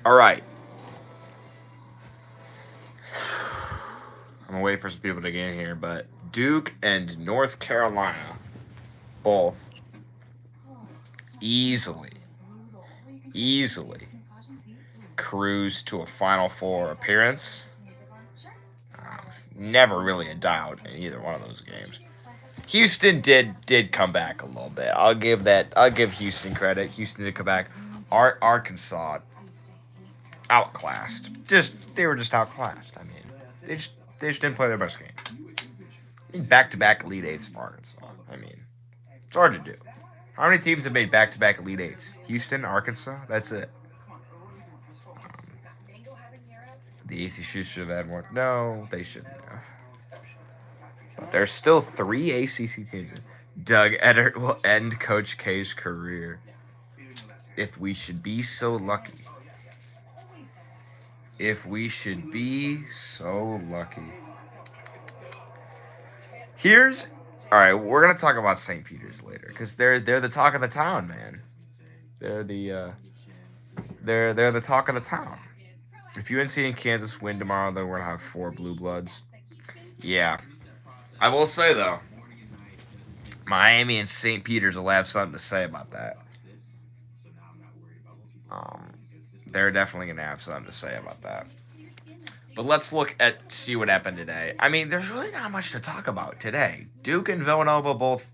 All right. I'm gonna wait for some people to get in here, but Duke and North Carolina both easily, easily cruise to a Final Four appearance. Never really a doubt in either one of those games. Houston did come back a little bit. I'll give that. I'll give Houston credit. Houston did come back. Arkansas outclassed. They were just outclassed. I mean, they just didn't play their best game. Back to back Elite Eights for Arkansas. I mean, it's hard to do. How many teams have made back to back Elite Eights? Houston, Arkansas. That's it. The ACC should have had more. No, they shouldn't have. But there's still 3 ACC teams. Doug Edert will end Coach K's career. If we should be so lucky. If we should be so lucky. Here's all right. We're gonna talk about St. Peter's later because they're the talk of the town, man. They're the talk of the town. If UNC and Kansas win tomorrow, then we're gonna have 4 blue bloods. Yeah, I will say though, Miami and St. Peter's will have something to say about that. They're definitely gonna have something to say about that. But let's see what happened today. I mean, there's really not much to talk about today. Duke and Villanova both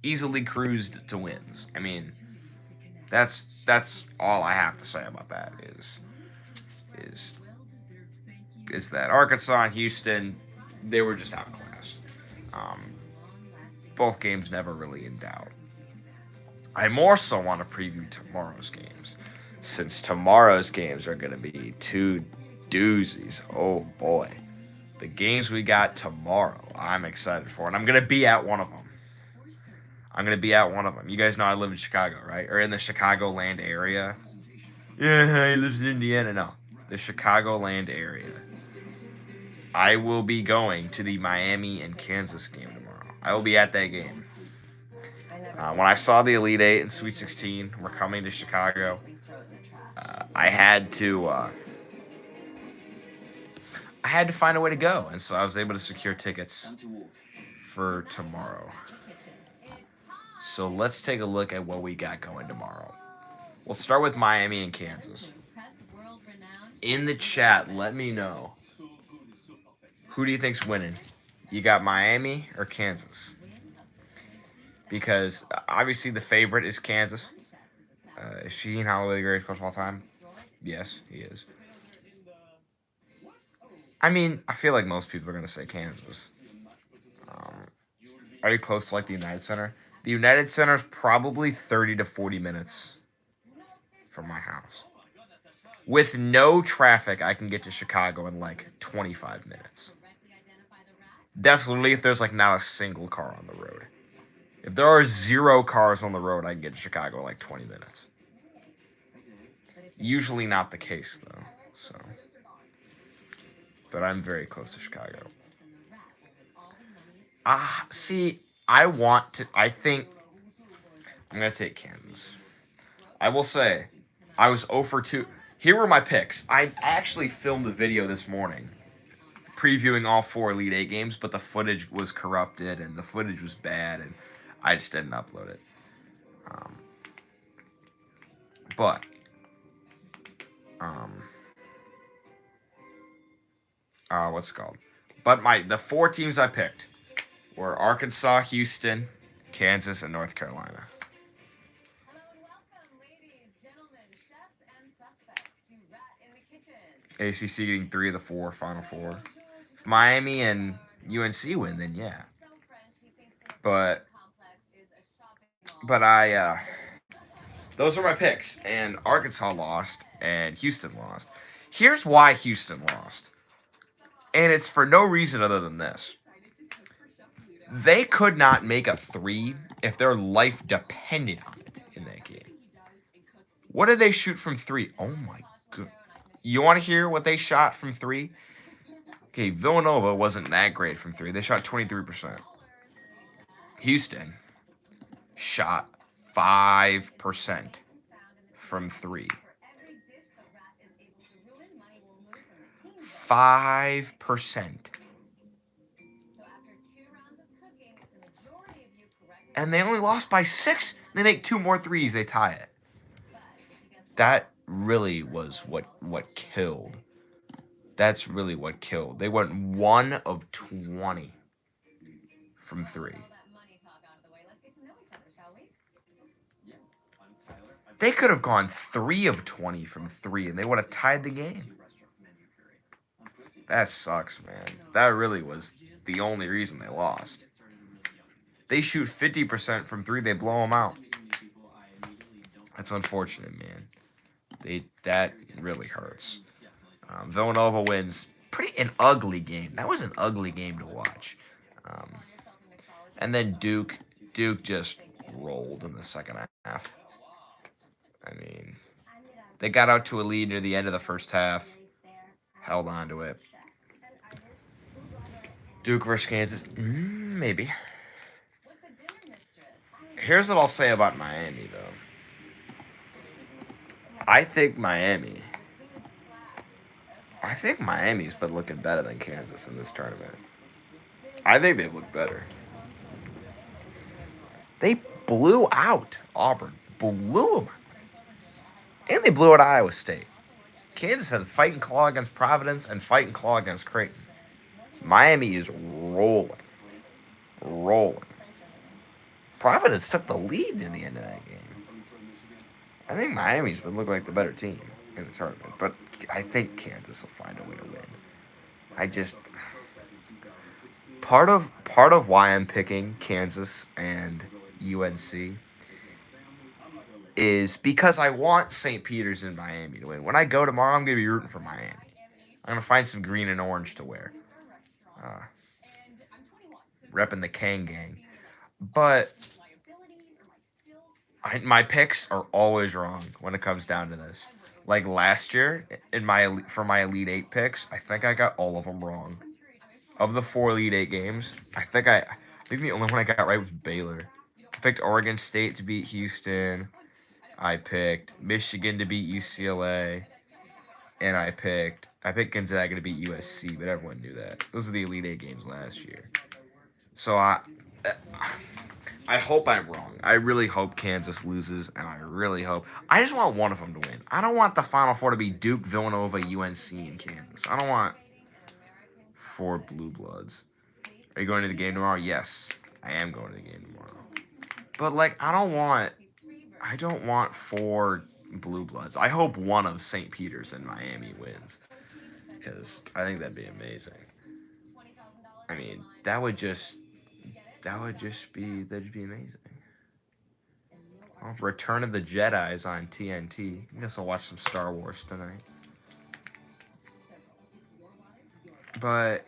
easily cruised to wins. I mean, that's all I have to say about that is that Arkansas and Houston, they were just outclassed. Both games never really in doubt. I more so want to preview tomorrow's games, since tomorrow's games are going to be 2 doozies. Oh boy. The games we got tomorrow, I'm excited for. And I'm going to be at one of them. You guys know I live in Chicago, right? Or in the Chicagoland area. Yeah, he lives in Indiana. No, the Chicagoland area. I will be going to the Miami and Kansas game tomorrow. I will be at that game. When I saw the Elite Eight and Sweet 16 were coming to Chicago, I had to find a way to go, and so I was able to secure tickets for tomorrow. So let's take a look at what we got going tomorrow. We'll start with Miami and Kansas. In the chat, let me know, who do you think's winning? You got Miami or Kansas? Because obviously the favorite is Kansas. Is Shaheen Holloway the greatest coach of all time? Yes, he is. I mean, I feel like most people are going to say Kansas. Are you close to like the United Center? The United Center is probably 30 to 40 minutes from my house. With no traffic, I can get to Chicago in like 25 minutes. That's literally if there's like not a single car on the road. If there are 0 cars on the road, I can get to Chicago in like 20 minutes. Usually not the case though, so. But I'm very close to Chicago. See, I think I'm going to take Kansas. I will say, I was 0 for 2. Here were my picks. I actually filmed a video this morning previewing all 4 Elite Eight games, but the footage was corrupted and the footage was bad, and I just didn't upload it. What's it called? But the 4 teams I picked were Arkansas, Houston, Kansas, and North Carolina. ACC getting 3 of the 4 Final Four. If Miami and UNC win, then yeah. But those are my picks, and Arkansas lost, and Houston lost. Here's why Houston lost, and it's for no reason other than this. They could not make a 3 if their life depended on it in that game. What did they shoot from 3? Oh my god. You want to hear what they shot from 3? Okay, Villanova wasn't that great from 3. They shot 23%. Houston shot 5% from 3. 5%. And they only lost by 6. They make 2 more threes. They tie it. That really was what killed. That's really what killed. They went 1 of 20 from 3. They could have gone 3 of 20 from 3, and they would have tied the game. That sucks, man. That really was the only reason they lost. They shoot 50% from 3, they blow them out. That's unfortunate, man. That really hurts. Villanova wins. An ugly game. That was an ugly game to watch. And then Duke just rolled in the second half. I mean, they got out to a lead near the end of the first half. Held on to it. Duke versus Kansas? Maybe. Here's what I'll say about Miami, though. I think Miami's been looking better than Kansas in this tournament. I think they look better. They blew out Auburn. Blew them out. And they blew out Iowa State. Kansas had fight and claw against Providence and fight and claw against Creighton. Miami is rolling. Providence took the lead in the end of that game. I think Miami's been looking like the better team in the tournament, but I think Kansas will find a way to win. Part of why I'm picking Kansas and UNC is because I want St. Peter's and Miami to win. When I go tomorrow, I'm going to be rooting for Miami. I'm going to find some green and orange to wear. Repping the Kang gang. But my picks are always wrong when it comes down to this. Like last year, for my Elite 8 picks, I think I got all of them wrong. Of the 4 Elite 8 games, I think the only one I got right was Baylor. I picked Oregon State to beat Houston. I picked Michigan to beat UCLA. And I picked Gonzaga to beat USC, but everyone knew that. Those are the Elite 8 games last year. So I hope I'm wrong. I really hope Kansas loses, and I just want one of them to win. I don't want the Final Four to be Duke, Villanova, UNC, and Kansas. I don't want 4 blue bloods. Are you going to the game tomorrow? Yes, I am going to the game tomorrow. But I don't want 4 blue bloods. I hope one of St. Peter's and Miami wins, because I think that'd be amazing. I mean, that'd just be amazing. Well, Return of the Jedi is on TNT. I guess I'll watch some Star Wars tonight. But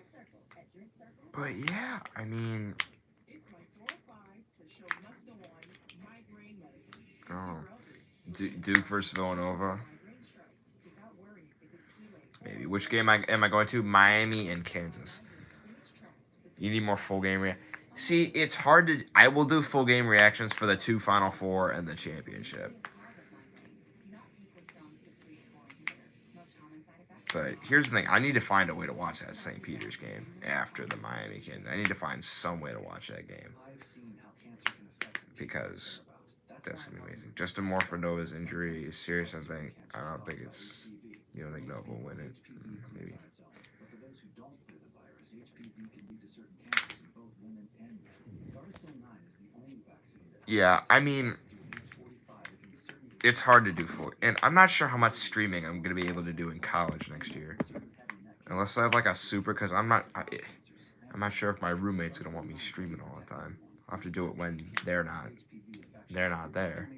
yeah, I mean, Duke versus Villanova. Maybe. Which game am I going to? Miami and Kansas. You need more full game See, it's hard to. I will do full game reactions for the 2 Final Four and the championship. But here's the thing. I need to find a way to watch that St. Peter's game after the Miami Kansas. I need to find some way to watch that game. Because that's going to be amazing. Justin Morfanova's injury is serious, I think. I don't think it's... You don't think Nova will win it? Maybe. Yeah, I mean... It's hard to do full... And I'm not sure how much streaming I'm going to be able to do in college next year. Unless I have a super... Because I'm not sure if my roommate's going to want me streaming all the time. I'll have to do it when they're not there.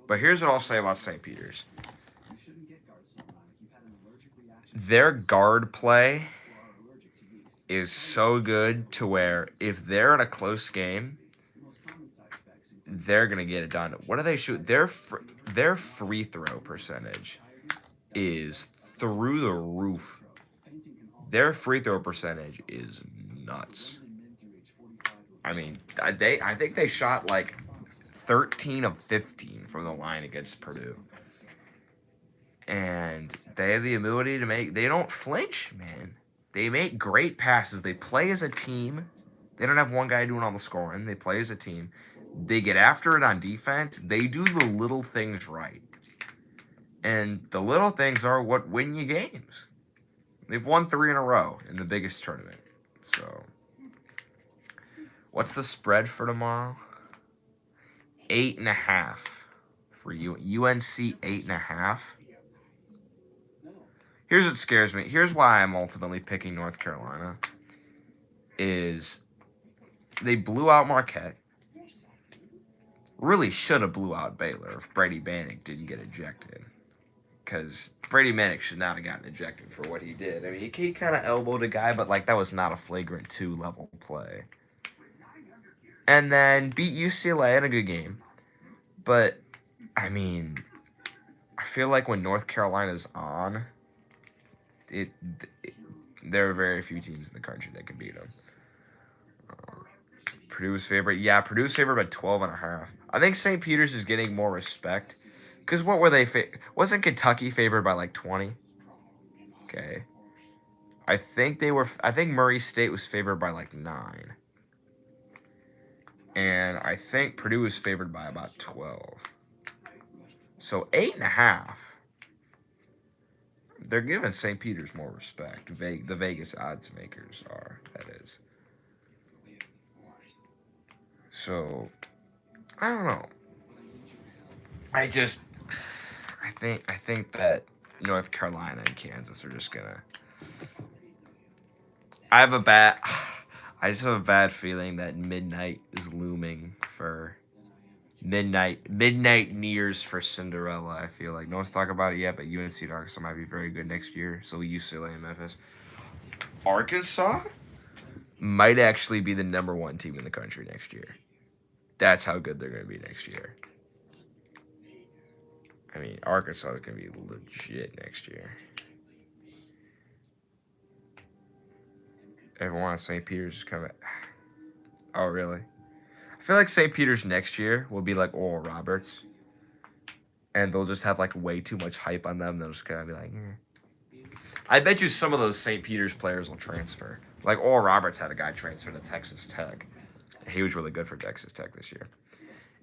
But here's what I'll say about St. Peter's. Their guard play is so good to where if they're in a close game, they're going to get it done. What do they shoot? Their free throw percentage is through the roof. Their free throw percentage is nuts. I mean, I think they shot 13 of 15 from the line against Purdue. And they have the ability to make. They don't flinch, man. They make great passes. They play as a team. They don't have one guy doing all the scoring. They play as a team. They get after it on defense. They do the little things right. And the little things are what win you games. They've won 3 in a row in the biggest tournament. So, what's the spread for tomorrow? 8.5 for you. UNC 8.5. Here's what scares me. Here's why I'm ultimately picking North Carolina. Is they blew out Marquette. Really should have blew out Baylor if Brady Manick didn't get ejected. Because Brady Manick should not have gotten ejected for what he did. I mean, he kind of elbowed a guy, but like that was not a flagrant 2 level play. And then beat UCLA in a good game. But, I mean, I feel like when North Carolina's on, there are very few teams in the country that can beat them. Purdue's favorite. Yeah, Purdue's favorite by 12.5. I think St. Peter's is getting more respect. Because what were they? Wasn't Kentucky favored by like 20? Okay. I think Murray State was favored by like 9. And I think Purdue was favored by about 12. So 8.5. They're giving St. Peter's more respect. The Vegas odds makers are, that is. So, I don't know. I think that North Carolina and Kansas are just gonna. I just have a bad feeling that midnight is looming for midnight nears for Cinderella. I feel like no one's talking about it yet, but UNC and Arkansas might be very good next year. So UCLA and Memphis. Arkansas might actually be the number 1 team in the country next year. That's how good they're going to be next year. I mean, Arkansas is going to be legit next year. Everyone at St. Peter's is coming. Oh, really? I feel like St. Peter's next year will be like Oral Roberts. And they'll just have like way too much hype on them. They'll just kind of be like, I bet you some of those St. Peter's players will transfer. Like Oral Roberts had a guy transfer to Texas Tech. He was really good for Texas Tech this year.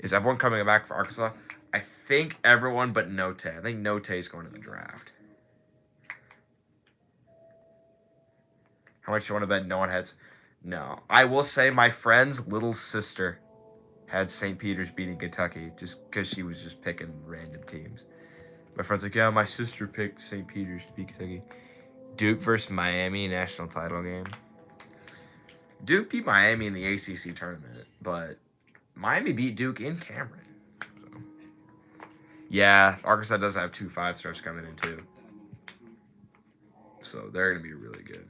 Is everyone coming back for Arkansas? I think everyone but Note. I think Note is going to the draft. How much you want to bet no one has? No. I will say my friend's little sister had St. Peter's beating Kentucky just because she was just picking random teams. My friend's like, yeah, my sister picked St. Peter's to beat Kentucky. Duke versus Miami national title game. Duke beat Miami in the ACC tournament, but Miami beat Duke in Cameron. So. Yeah, Arkansas does have 2 5-stars coming in too. So they're going to be really good.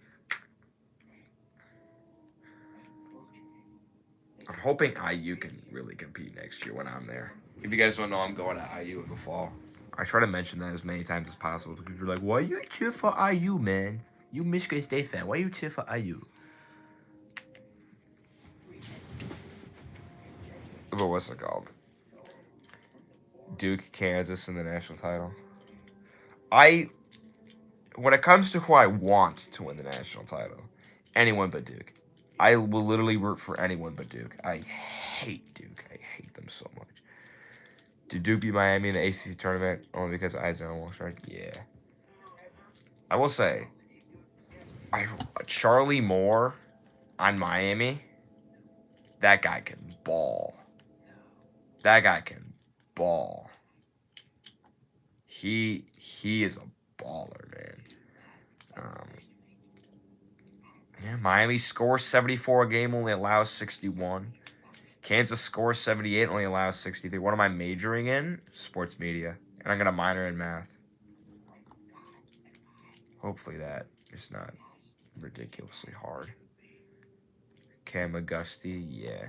I'm hoping IU can really compete next year when I'm there. If you guys don't know, I'm going to IU in the fall. I try to mention that as many times as possible because people are like, why you cheer for IU, man? You Michigan State fan. Why you cheer for IU? But what's it called? Duke, Kansas in the national title. When it comes to who I want to win the national title, anyone but Duke. I will literally root for anyone but Duke. I hate Duke. I hate them so much. Did Duke beat Miami in the ACC tournament only because Isaiah almost right? Yeah. I will say, Charlie Moore on Miami, that guy can ball. That guy can ball. He is a baller, man. Yeah, Miami scores 74 a game, only allows 61. Kansas scores 78, only allows 63. What am I majoring in? Sports media. And I'm going to minor in math. Hopefully that is not ridiculously hard. Cam Augusti, yeah.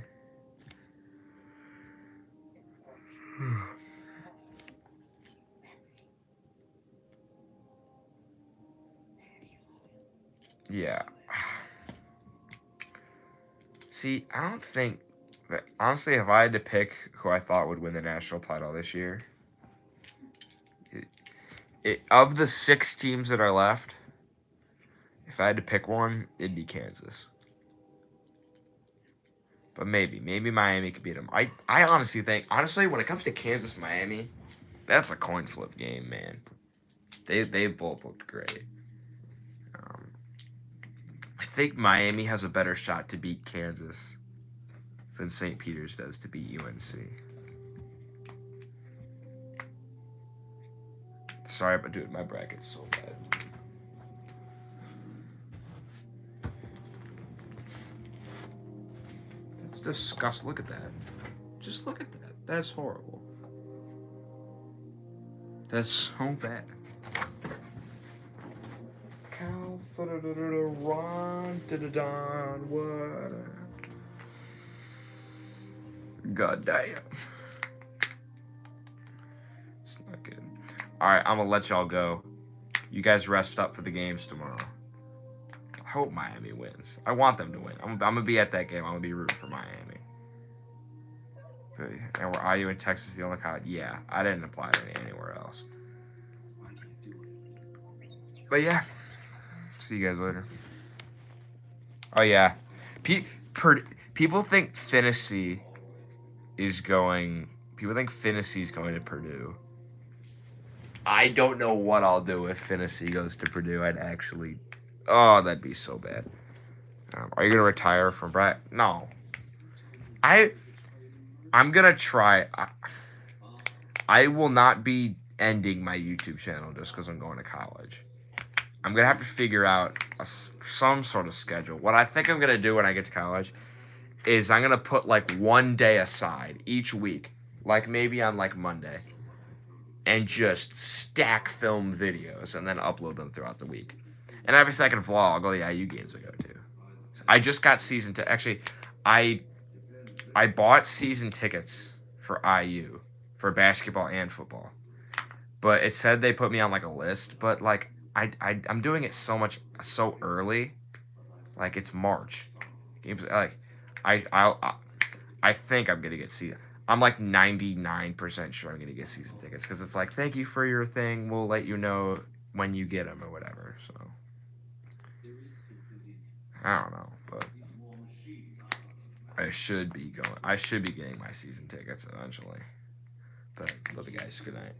Yeah. See, I don't think that, honestly, if I had to pick who I thought would win the national title this year, Of the 6 teams that are left, if I had to pick one, it'd be Kansas. But maybe Miami could beat them. I honestly think, when it comes to Kansas Miami, that's a coin flip game, man. They both looked great. I think Miami has a better shot to beat Kansas than St. Peter's does to beat UNC. Sorry, but dude, my bracket's so bad. That's disgusting. Look at that. Just look at that. That's horrible. That's so bad. Cal Ron what? God damn. It's not good. Alright, I'm gonna let y'all go. You guys rest up for the games tomorrow. I hope Miami wins. I want them to win. I'm gonna be at that game. I'm gonna be rooting for Miami. And were IU in Texas the only college? Yeah, I didn't apply to anywhere else. But yeah, see you guys later. Oh yeah, people think Finney is going. People think Finney's going to Purdue. I don't know what I'll do if Finney goes to Purdue. I'd actually. Oh, that'd be so bad. Are you gonna retire from Brett? No. I'm gonna try. I will not be ending my YouTube channel just because I'm going to college. I'm gonna have to figure out some sort of schedule. What I think I'm gonna do when I get to college is I'm gonna put like one day aside each week, like maybe on like Monday, and just stack film videos and then upload them throughout the week. And every second vlog, I'll go to the IU games I go to. I just got season actually, I bought season tickets for IU for basketball and football, but it said they put me on like a list. But like I'm doing it so early, like it's March. Games like I think I'm gonna get season. I'm like 99% sure I'm gonna get season tickets because it's like thank you for your thing. We'll let you know when you get them or whatever. So I don't know, but I should be getting my season tickets eventually. But love you guys. Good night.